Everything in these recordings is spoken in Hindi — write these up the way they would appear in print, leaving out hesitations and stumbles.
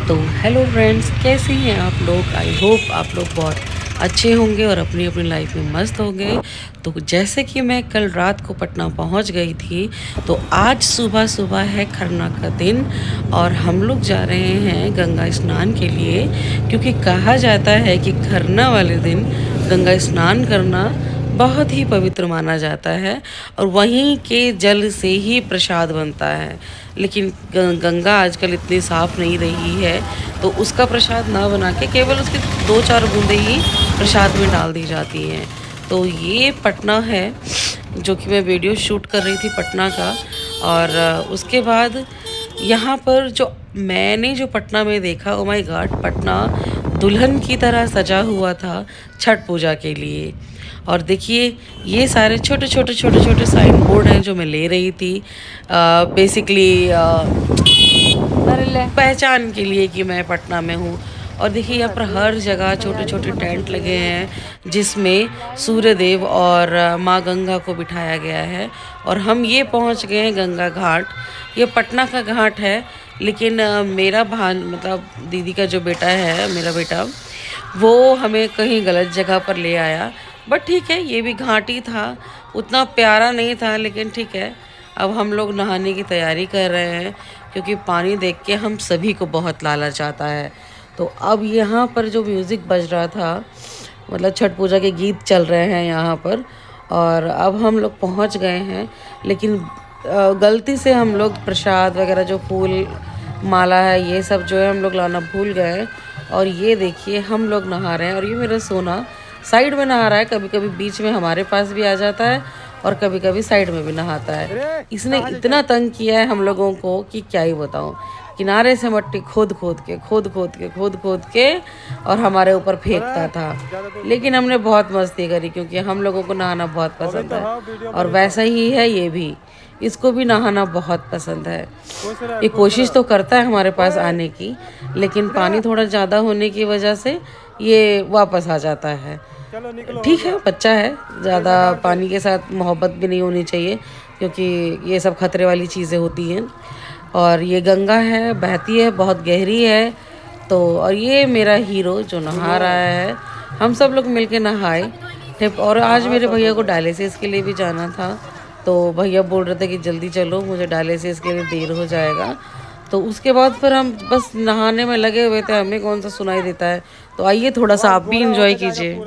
तो हेलो फ्रेंड्स, कैसे हैं आप लोग। आई होप आप लोग बहुत अच्छे होंगे और अपनी अपनी लाइफ में मस्त होंगे। तो जैसे कि मैं कल रात को पटना पहुंच गई थी, तो आज सुबह सुबह है खरना का दिन और हम लोग जा रहे हैं गंगा स्नान के लिए, क्योंकि कहा जाता है कि खरना वाले दिन गंगा स्नान करना बहुत ही पवित्र माना जाता है और वहीं के जल से ही प्रसाद बनता है। लेकिन गंगा आजकल इतनी साफ नहीं रही है, तो उसका प्रसाद ना बना के केवल उसकी 2-4 बूंदें ही प्रसाद में डाल दी जाती हैं। तो ये पटना है जो कि मैं वीडियो शूट कर रही थी पटना का। और उसके बाद यहाँ पर जो मैंने जो पटना में देखा, ओ माय गॉड, पटना दुल्हन की तरह सजा हुआ था छठ पूजा के लिए। और देखिए, ये सारे छोटे छोटे छोटे छोटे साइन बोर्ड हैं जो मैं ले रही थी बेसिकली पहचान के लिए कि मैं पटना में हूँ। और देखिए, यहाँ पर हर जगह छोटे छोटे टेंट लगे हैं जिसमें सूर्य देव और माँ गंगा को बिठाया गया है। और हम ये पहुँच गए हैं गंगा घाट। ये पटना का घाट है, लेकिन मेरा मतलब दीदी का जो बेटा है, मेरा बेटा, वो हमें कहीं गलत जगह पर ले आया। बट ठीक है, ये भी घाट ही था, उतना प्यारा नहीं था, लेकिन ठीक है। अब हम लोग नहाने की तैयारी कर रहे हैं क्योंकि पानी देख के हम सभी को बहुत लालच आता है। तो अब यहाँ पर जो म्यूज़िक बज रहा था, मतलब छठ पूजा के गीत चल रहे हैं यहाँ पर, और अब हम लोग पहुँच गए हैं। लेकिन गलती से हम लोग प्रसाद वगैरह, जो फूल माला है, ये सब जो है हम लोग लाना भूल गए। और ये देखिए, हम लोग नहा रहे हैं और ये मेरा सोना साइड में नहा रहा है। कभी कभी बीच में हमारे पास भी आ जाता है और कभी कभी साइड में भी नहाता है। इसने इतना तंग किया है हम लोगों को कि क्या ही बताऊँ। किनारे से मट्टी खोद खोद के और हमारे ऊपर फेंकता था। लेकिन हमने बहुत मस्ती करी क्योंकि हम लोगों को नहाना बहुत पसंद है। और वैसा ही है ये भी, इसको भी नहाना बहुत पसंद है। ये कोशिश तो करता है हमारे पास आने की, लेकिन पानी थोड़ा ज़्यादा होने की वजह से ये वापस आ जाता है। ठीक है, बच्चा है, ज़्यादा पानी के साथ मोहब्बत भी नहीं होनी चाहिए क्योंकि ये सब खतरे वाली चीज़ें होती हैं। और ये गंगा है, बहती है, बहुत गहरी है। तो और ये मेरा हीरो जो नहा रहा है, हम सब लोग मिलके नहाए। ठीक। और आज मेरे भैया को डायलिसिस के लिए भी जाना था, तो भैया बोल रहे थे कि जल्दी चलो, मुझे डायलिसिस के लिए देर हो जाएगा। तो उसके बाद फिर हम बस नहाने में लगे हुए थे, हमें कौन सा सुनाई देता है। तो आइए थोड़ा सा आप भी इंजॉय कीजिए।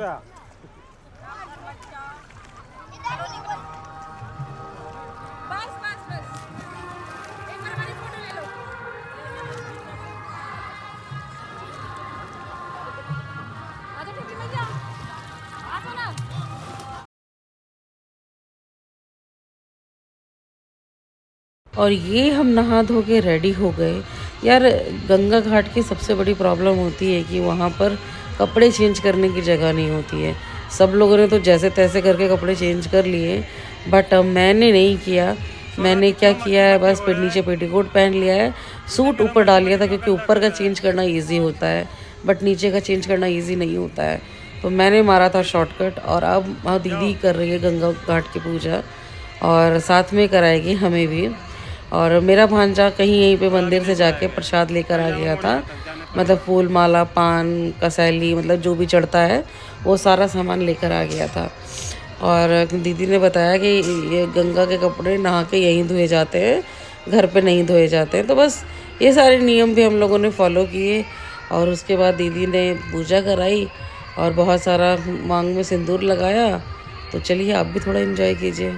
और ये हम नहा धो के रेडी हो गए। यार, गंगा घाट की सबसे बड़ी प्रॉब्लम होती है कि वहाँ पर कपड़े चेंज करने की जगह नहीं होती है। सब लोगों ने तो जैसे तैसे करके कपड़े चेंज कर लिए, बट मैंने नहीं किया। मैंने क्या किया है, बस नीचे पेटीकोट पहन लिया है, सूट ऊपर डाल लिया था क्योंकि ऊपर का चेंज करना ईजी होता है बट नीचे का चेंज करना ईजी नहीं होता है। तो मैंने मारा था शॉर्टकट। और अब दीदी कर रही है गंगा घाट की पूजा और साथ में कराएगी हमें भी। और मेरा भांजा कहीं यहीं पे मंदिर से जाके प्रसाद लेकर आ गया था, मतलब फूल माला, पान, कसैली, मतलब जो भी चढ़ता है वो सारा सामान लेकर आ गया था। और दीदी ने बताया कि ये गंगा के कपड़े नहा के यहीं धोए जाते हैं, घर पे नहीं धोए जाते हैं। तो बस ये सारे नियम भी हम लोगों ने फॉलो किए। और उसके बाद दीदी ने पूजा कराई और बहुत सारा मांग में सिंदूर लगाया। तो चलिए आप भी थोड़ा एंजॉय कीजिए।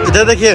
इधर देखिए।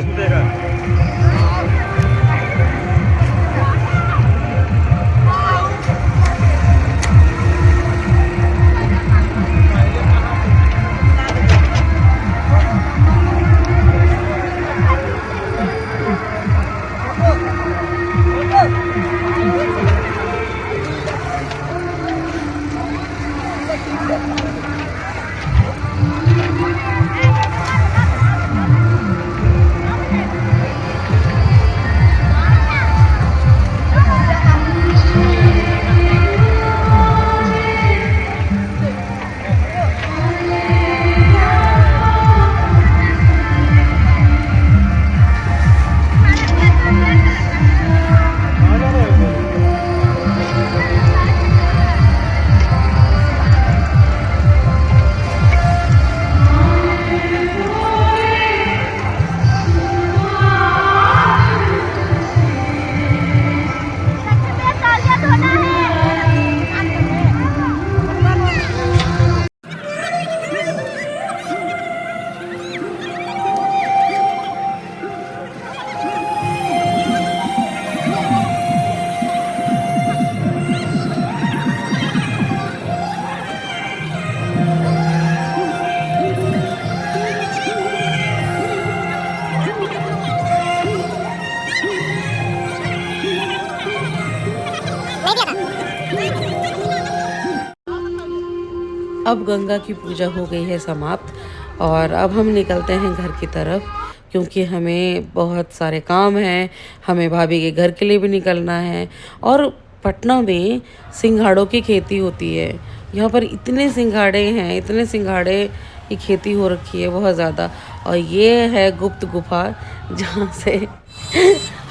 अब गंगा की पूजा हो गई है समाप्त और अब हम निकलते हैं घर की तरफ, क्योंकि हमें बहुत सारे काम हैं। हमें भाभी के घर के लिए भी निकलना है। और पटना में सिंघाड़ों की खेती होती है। यहाँ पर इतने सिंघाड़े हैं, इतने सिंघाड़े की खेती हो रखी है बहुत ज़्यादा। और ये है गुप्त गुफा जहाँ से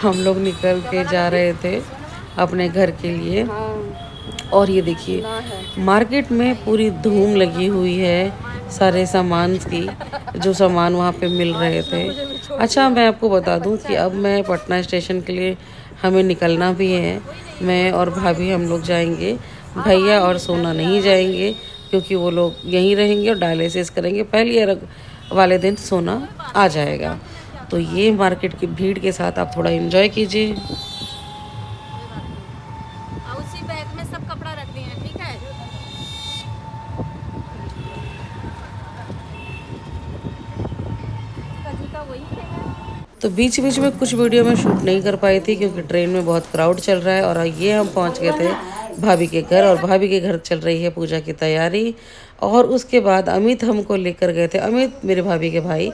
हम लोग निकल के जा रहे थे अपने घर के लिए। और ये देखिए मार्केट में पूरी धूम लगी हुई है सारे सामान की, जो सामान वहाँ पे मिल रहे थे। अच्छा, मैं आपको बता दूँ कि अब मैं पटना स्टेशन के लिए हमें निकलना भी है। मैं और भाभी हम लोग जाएंगे, भैया और सोना नहीं जाएंगे क्योंकि वो लोग यहीं रहेंगे और डायलिसिस करेंगे। पहली अर्घ वाले दिन सोना आ जाएगा। तो ये मार्केट की भीड़ के साथ आप थोड़ा एंजॉय कीजिए। उसी बैग में सब कपड़ा रख दिए हैं, ठीक है। तो बीच बीच में कुछ वीडियो में शूट नहीं कर पाई थी क्योंकि ट्रेन में बहुत क्राउड चल रहा है। और ये हम पहुंच गए थे भाभी के घर और भाभी के घर चल रही है पूजा की तैयारी। और उसके बाद अमित हमको लेकर गए थे, अमित मेरे भाभी के भाई,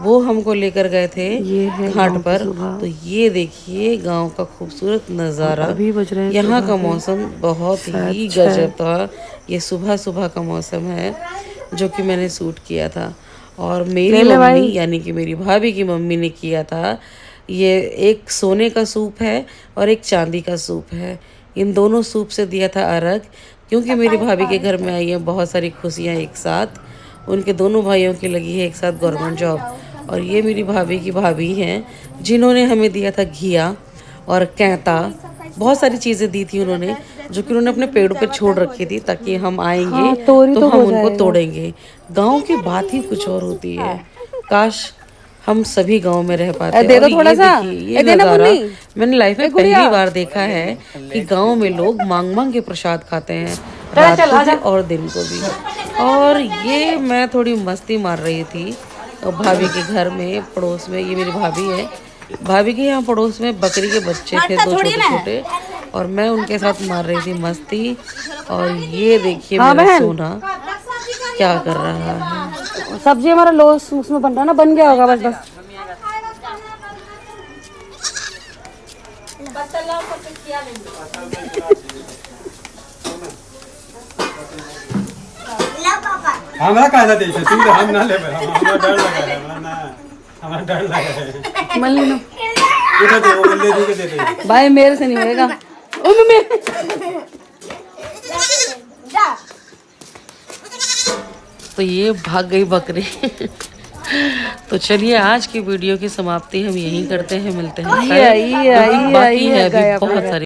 वो हमको लेकर गए थे घाट पर। तो ये देखिए गांव का खूबसूरत नज़ारा। यहाँ का मौसम बहुत ही गजब था। ये सुबह सुबह का मौसम है जो कि मैंने शूट किया था। और मेरी मम्मी यानी कि मेरी भाभी की मम्मी ने किया था। ये एक सोने का सूप है और एक चांदी का सूप है। इन दोनों सूप से दिया था अर्घ, क्योंकि मेरी भाभी के घर में आई है बहुत सारी खुशियाँ एक साथ। उनके दोनों भाइयों की लगी है एक साथ गवर्नमेंट जॉब। और ये मेरी भाभी की भाभी हैं जिन्होंने हमें दिया था घिया और कैता, बहुत सारी चीज़ें दी थी उन्होंने, जो कि उन्होंने अपने पेड़ों पे छोड़ रखी थी ताकि हम आएंगे तो हम उनको तोड़ेंगे। गांव की बात ही कुछ और होती है। काश हम सभी गांव में रह पाते। और ये देखिए ये नज़ारा मैंने लाइफ में पहली बार देखा है कि गांव में लोग मांग मांग के प्रसाद खाते हैं, रात को भी और दिन को भी। और ये मैं थोड़ी मस्ती मार रही थी भाभी के घर में, पड़ोस में। ये मेरी भाभी है, भाभी के यहाँ पड़ोस में बकरी के बच्चे थे दो छोटे छोटे, और मैं उनके साथ मार रही थी मस्ती। और ये देखिए मेरा सोना क्या कर रहा है। सब्जी हमारा लोस उसमें बन रहा ना, बन गया होगा बस बस। हमरा कायदा दे छै तू हम ना लेबै, हमरा डर लगे है, हमरा डर लगे है। मन लो उठा दे, वो ले के दे दे भाई, मेरे से नहीं होएगा। ओ मम्मी तो ये भाग गई बकरी। तो चलिए आज की वीडियो की समाप्ति हम यहीं करते हैं। मिलते हैं कल। बाकी है अभी बहुत सारी